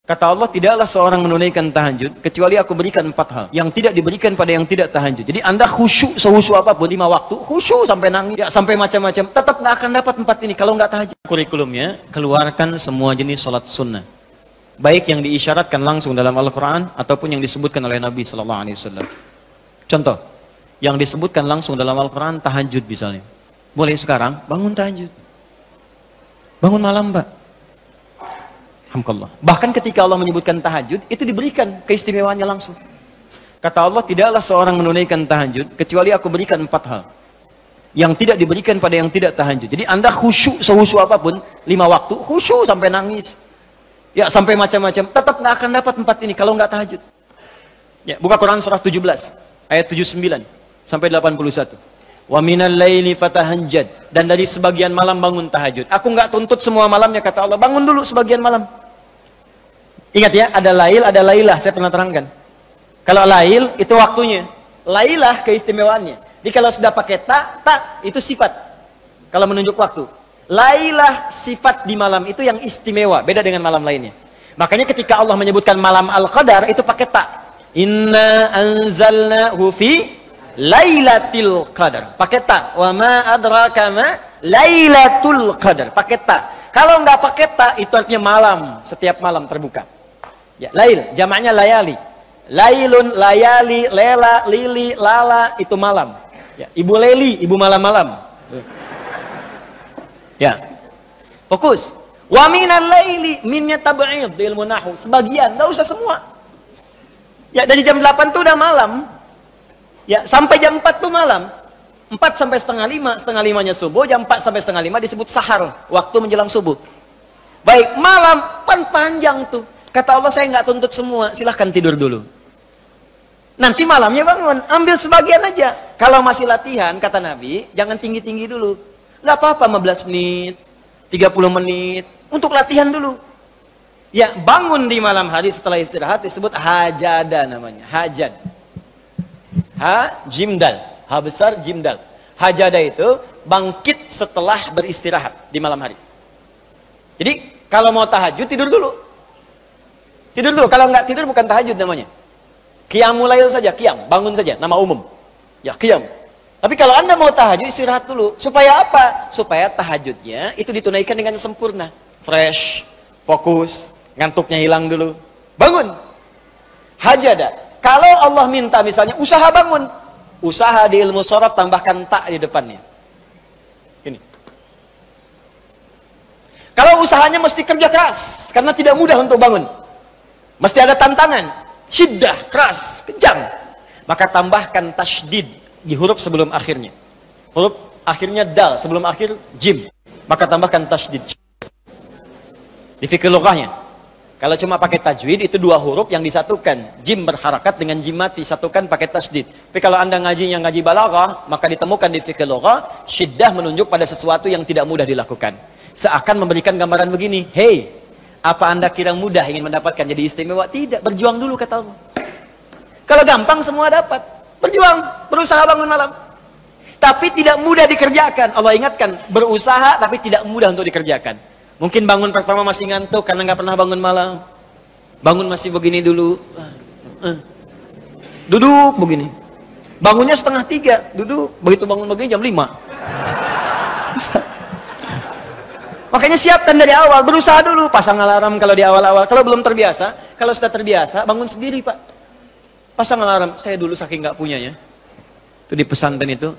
Kata Allah, tidaklah seorang menunaikan tahajud kecuali aku berikan 4 hal yang tidak diberikan pada yang tidak tahajud. Jadi Anda khusyuk sehusyuk apapun 5 waktu, khusyuk sampai nangis, ya, sampai macam-macam, tetap nggak akan dapat 4 ini kalau nggak tahajud. Kurikulumnya, keluarkan semua jenis sholat sunnah, baik yang diisyaratkan langsung dalam Al-Quran ataupun yang disebutkan oleh Nabi SAW. Contoh, yang disebutkan langsung dalam Al-Quran, tahajud misalnya. Boleh sekarang bangun tahajud, bangun malam, Pak. Alhamdulillah. Bahkan ketika Allah menyebutkan tahajud, itu diberikan keistimewaannya langsung. Kata Allah, tidaklah seorang menunaikan tahajud kecuali aku berikan 4 hal yang tidak diberikan pada yang tidak tahajud. Jadi Anda khusyuk sehusyuk apapun 5 waktu, khusyuk sampai nangis, ya, sampai macam-macam, tetap nggak akan dapat 4 ini kalau nggak tahajud. Ya, buka Quran surah 17 ayat 79 sampai 81. Wa minal laili fatahajjad, dan dari sebagian malam bangun tahajud. Aku nggak tuntut semua malamnya, kata Allah, bangun dulu sebagian malam. Ingat ya, ada lail, ada lailah, saya pernah terangkan. Kalau lail itu waktunya, lailah keistimewaannya. Jadi kalau sudah pakai tak itu sifat. Kalau menunjuk waktu, lailah sifat di malam itu yang istimewa, beda dengan malam lainnya. Makanya ketika Allah menyebutkan malam Al-Qadar itu pakai tak. Inna anzalnahu fi Lailatul Qadar, pakai ta. Wa ma adraka ma Lailatul Qadar, pakai ta. Kalau nggak pakai ta, itu artinya malam, setiap malam terbuka. Ya, lail, jamaknya layali. Lailun, layali, lela, lili, lala, itu malam. Ya, ibu leli, ibu malam-malam. Ya, fokus. Wa minal laili, minnya tab'id di ilmu nahwu, sebagian, nggak usah semua. Ya, dari jam 8 tuh udah malam. Ya, sampai jam 4 tuh malam. 4 sampai setengah 5, setengah 5-nya subuh, jam 4 sampai setengah 5 disebut sahar, waktu menjelang subuh. Baik, malam panjang tuh. Kata Allah, saya nggak tuntut semua, silahkan tidur dulu. Nanti malamnya bangun, ambil sebagian aja. Kalau masih latihan, kata Nabi, jangan tinggi-tinggi dulu. Nggak apa-apa 15 menit, 30 menit, untuk latihan dulu. Ya, bangun di malam hari setelah istirahat disebut hajada namanya, hajad. Ha, jimdal, ha besar jimdal. Hajada itu bangkit setelah beristirahat di malam hari. Jadi kalau mau tahajud tidur dulu. Tidur dulu, kalau nggak tidur bukan tahajud namanya. Qiyamul lail saja, qiyam, bangun saja, nama umum. Ya, qiyam. Tapi kalau Anda mau tahajud istirahat dulu. Supaya apa? Supaya tahajudnya itu ditunaikan dengan sempurna. Fresh, fokus, ngantuknya hilang dulu. Bangun. Hajada. Kalau Allah minta misalnya usaha bangun, usaha di ilmu sharaf tambahkan tak di depannya. Ini. Kalau usahanya mesti kerja keras karena tidak mudah untuk bangun, mesti ada tantangan, syiddah, keras, kejam, maka tambahkan tasydid di huruf sebelum akhirnya. Huruf akhirnya dal, sebelum akhir jim, maka tambahkan tasydid. Di fikih lughahnya. Kalau cuma pakai tajwid, itu 2 huruf yang disatukan. Jim berharakat dengan jim mati, satukan pakai tasydid. Tapi kalau Anda ngaji yang ngaji balaghah, maka ditemukan di fikih lughah, syiddah menunjuk pada sesuatu yang tidak mudah dilakukan. Seakan memberikan gambaran begini, hey, apa Anda kira mudah ingin mendapatkan jadi istimewa? Tidak, berjuang dulu kata Allah. Kalau gampang semua dapat. Berjuang, berusaha bangun malam. Tapi tidak mudah dikerjakan. Allah ingatkan, berusaha tapi tidak mudah untuk dikerjakan. Mungkin bangun pertama masih ngantuk karena nggak pernah bangun malam. Bangun masih begini dulu. Duduk begini. Bangunnya 2:30, duduk. Begitu bangun begini jam 5. Makanya siapkan dari awal, berusaha dulu. Pasang alarm kalau di awal-awal. Kalau belum terbiasa, kalau sudah terbiasa, bangun sendiri Pak. Pasang alarm. Saya dulu saking nggak punyanya. Itu di pesantren itu.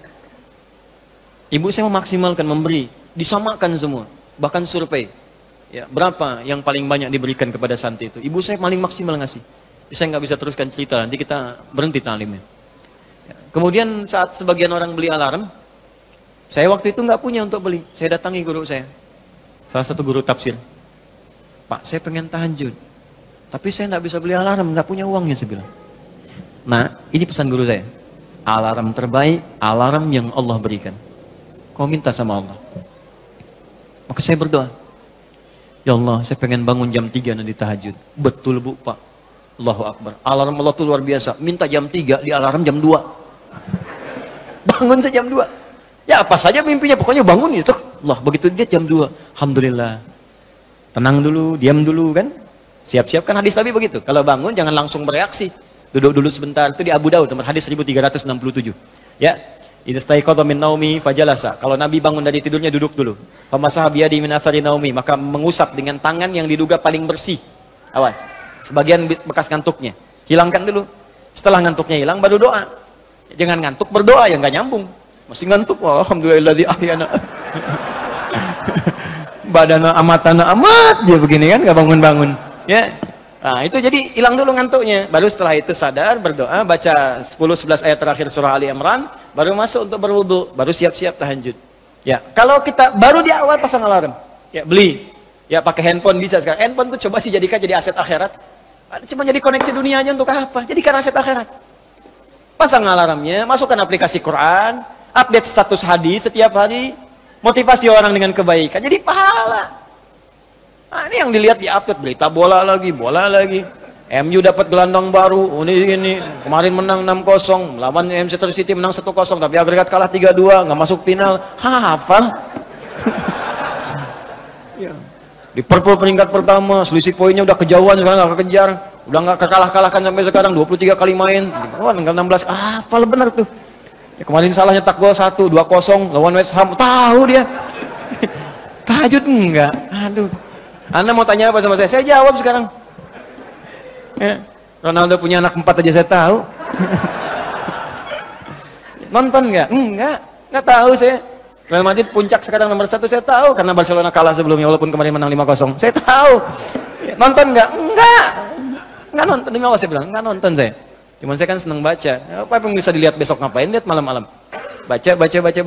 Ibu saya memaksimalkan, memberi. Disamakan semua. Bahkan survei, ya, berapa yang paling banyak diberikan kepada santri itu? Ibu saya paling maksimal ngasih. Saya nggak bisa teruskan cerita, nanti kita berhenti talimnya. Ya. Kemudian saat sebagian orang beli alarm, saya waktu itu nggak punya untuk beli. Saya datangi guru saya, salah satu guru tafsir. Pak, saya pengen tahajud, tapi saya nggak bisa beli alarm, nggak punya uangnya, saya bilang. Nah, ini pesan guru saya. Alarm terbaik, alarm yang Allah berikan. Kau minta sama Allah. Maka saya berdoa, ya Allah, saya pengen bangun jam 3 nanti tahajud. Betul Bu, Pak. Allahu Akbar. Alarm Allah itu luar biasa. Minta jam 3, di alarm jam 2. Bangun saya jam 2. Ya apa saja mimpinya, pokoknya bangun itu. Allah, begitu dia jam 2. Alhamdulillah. Tenang dulu, diam dulu kan. Siap-siap, kan hadis Nabi begitu. Kalau bangun jangan langsung bereaksi. Duduk dulu sebentar. Itu di Abu Daud, nomor hadis 1367. Ya. Idastaiqadha min naumi fajalasa. Kalau Nabi bangun dari tidurnya duduk dulu. Famasaha biyadi min athari naumi, maka mengusap dengan tangan yang diduga paling bersih. Awas. Sebagian bekas ngantuknya. Hilangkan dulu. Setelah ngantuknya hilang baru doa. Jangan ngantuk berdoa, ya nggak nyambung. Masih ngantuk, alhamdulilladzi ahyana. Badana amatana amat dia begini kan, nggak bangun-bangun. Ya. Nah, itu jadi hilang dulu ngantuknya. Baru setelah itu sadar, berdoa, baca 10-11 ayat terakhir surah Ali Imran, baru masuk untuk berwudu, baru siap-siap tahajud. Ya, kalau kita baru di awal pasang alarm, ya beli. Ya pakai handphone bisa sekarang. Handphone tuh coba sih jadikan jadi aset akhirat. Cuma jadi koneksi dunia aja untuk apa? Jadikan aset akhirat. Pasang alarmnya, masukkan aplikasi Quran, update status hadis setiap hari, motivasi orang dengan kebaikan, jadi pahala. Nah, ini yang dilihat di update, berita bola lagi. MU dapat gelandang baru, ini kemarin menang 6-0, lawan Manchester City menang 1-0, tapi agregat kalah 3-2, nggak masuk final. Hafal. Liverpool peringkat pertama, selisih poinnya udah kejauhan, sekarang nggak kekejar. Udah nggak kekalah-kalahkan sampai sekarang, 23 kali main. Wah, tinggal 16. Hafal benar tuh. Ya, kemarin salah nyetak gol 1-2-0 lawan West Ham. Tahu dia. Tahajud enggak? Aduh. Anda mau tanya apa sama saya? Saya jawab sekarang. Ya. Ronaldo punya anak 4 aja saya tahu. Nonton enggak? Enggak tahu saya. Real Madrid puncak sekarang nomor 1 saya tahu karena Barcelona kalah sebelumnya walaupun kemarin menang 5-0. Saya tahu. Nonton enggak? Enggak nonton, demi Allah saya bilang, enggak nonton saya. Cuman saya kan senang baca. Apa yang bisa dilihat besok ngapain? Lihat malam-malam. Baca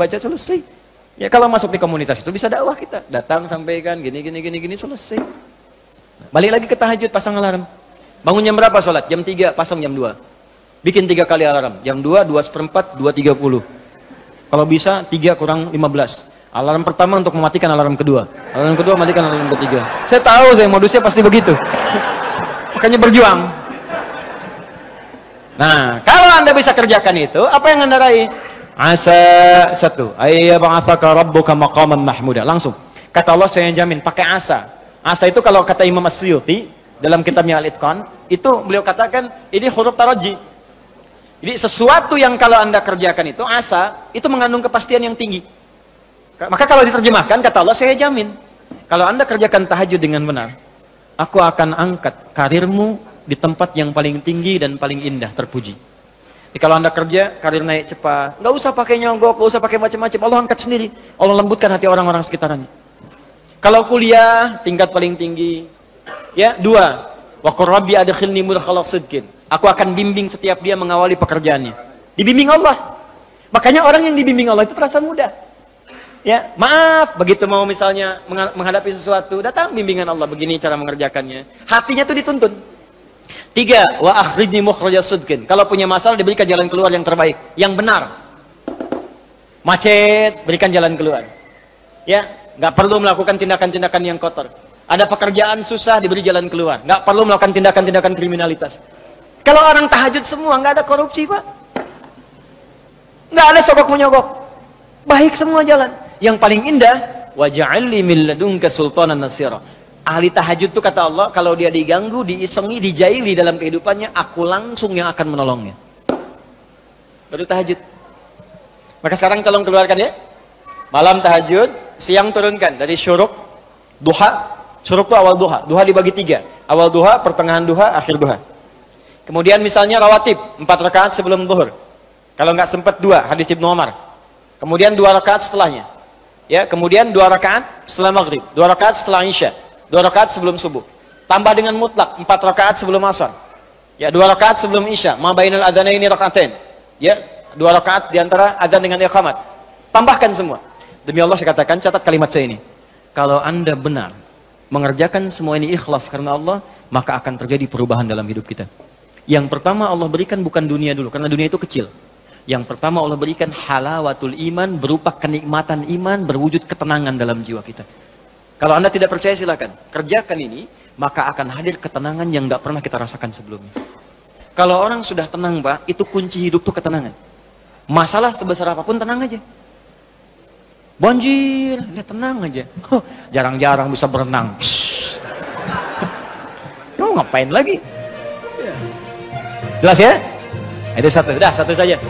selesai. Ya kalau masuk di komunitas itu bisa dakwah kita. Datang sampaikan gini selesai. Balik lagi ke tahajud, pasang alarm. Bangun jam berapa sholat? Jam 3, pasang jam 2. Bikin 3 kali alarm. Jam 2, 2:04, 2:30. Kalau bisa 3 kurang 15. Alarm pertama untuk mematikan alarm kedua. Alarm kedua matikan alarm ketiga. Saya tahu saya modusnya pasti begitu. Makanya berjuang. Nah, kalau Anda bisa kerjakan itu, apa yang Anda raih? Asa 1, ayyab'atsaka rabbuka maqaman mahmuda. Langsung. Kata Allah saya jamin pakai asa. Asa itu kalau kata Imam As-Suyuti dalam kitabnya Al-Itqan, itu beliau katakan ini huruf taraji. Jadi sesuatu yang kalau Anda kerjakan itu asa, itu mengandung kepastian yang tinggi. Maka kalau diterjemahkan kata Allah saya jamin, kalau Anda kerjakan tahajud dengan benar, aku akan angkat karirmu di tempat yang paling tinggi dan paling indah, terpuji. Jadi kalau Anda kerja, karir naik cepat, nggak usah pakai nyogok, nggak usah pakai macam-macam, Allah angkat sendiri. Allah lembutkan hati orang-orang sekitarnya. Kalau kuliah, tingkat paling tinggi. Ya, 2, wa qur rabbi adkhilni mudkhala sidqin. Aku akan bimbing setiap dia mengawali pekerjaannya. Dibimbing Allah. Makanya orang yang dibimbing Allah itu terasa mudah. Ya, maaf, begitu mau misalnya menghadapi sesuatu, datang bimbingan Allah, begini cara mengerjakannya. Hatinya tuh dituntun. 3, wa akhrijni mukhraja sidqin. Kalau punya masalah diberikan jalan keluar yang terbaik, yang benar. Macet, berikan jalan keluar. Ya, nggak perlu melakukan tindakan-tindakan yang kotor. Ada pekerjaan susah, diberi jalan keluar. Nggak perlu melakukan tindakan-tindakan kriminalitas. Kalau orang tahajud semua, nggak ada korupsi, Pak. Nggak ada sogok menyogok. Baik semua jalan. Yang paling indah, waj'alni min ladunka sultanan nasira. Ahli tahajud itu kata Allah, kalau dia diganggu, diisengi, dijaili dalam kehidupannya, aku langsung yang akan menolongnya. Baru tahajud. Maka sekarang tolong keluarkan ya. Malam tahajud, siang turunkan dari syuruk, duha. Syuruk itu awal duha. Duha dibagi 3. Awal duha, pertengahan duha, akhir duha. Kemudian misalnya rawatib, 4 rakaat sebelum zuhur. Kalau nggak sempat 2, hadis Ibnu Umar. Kemudian 2 rakaat setelahnya. Ya, kemudian 2 rakaat setelah maghrib, 2 rakaat setelah isya, 2 rakaat sebelum subuh. Tambah dengan mutlak 4 rakaat sebelum asar. Ya, 2 rakaat sebelum isya, ma bainal adzanaini rakaatain. Ya, 2 rakaat di antara adzan dengan iqamat. Tambahkan semua. Demi Allah saya katakan, catat kalimat saya ini. Kalau Anda benar mengerjakan semua ini ikhlas karena Allah, maka akan terjadi perubahan dalam hidup kita. Yang pertama Allah berikan bukan dunia dulu, karena dunia itu kecil. Yang pertama Allah berikan halawatul iman, berupa kenikmatan iman, berwujud ketenangan dalam jiwa kita. Kalau Anda tidak percaya silakan, kerjakan ini, maka akan hadir ketenangan yang tidak pernah kita rasakan sebelumnya. Kalau orang sudah tenang, Pak, itu kunci hidup tuh ketenangan. Masalah sebesar apapun tenang aja. Banjir, ya tenang aja. Jarang-jarang bisa berenang. mau ngapain lagi? Jelas ya? Ada satu, dah satu saja.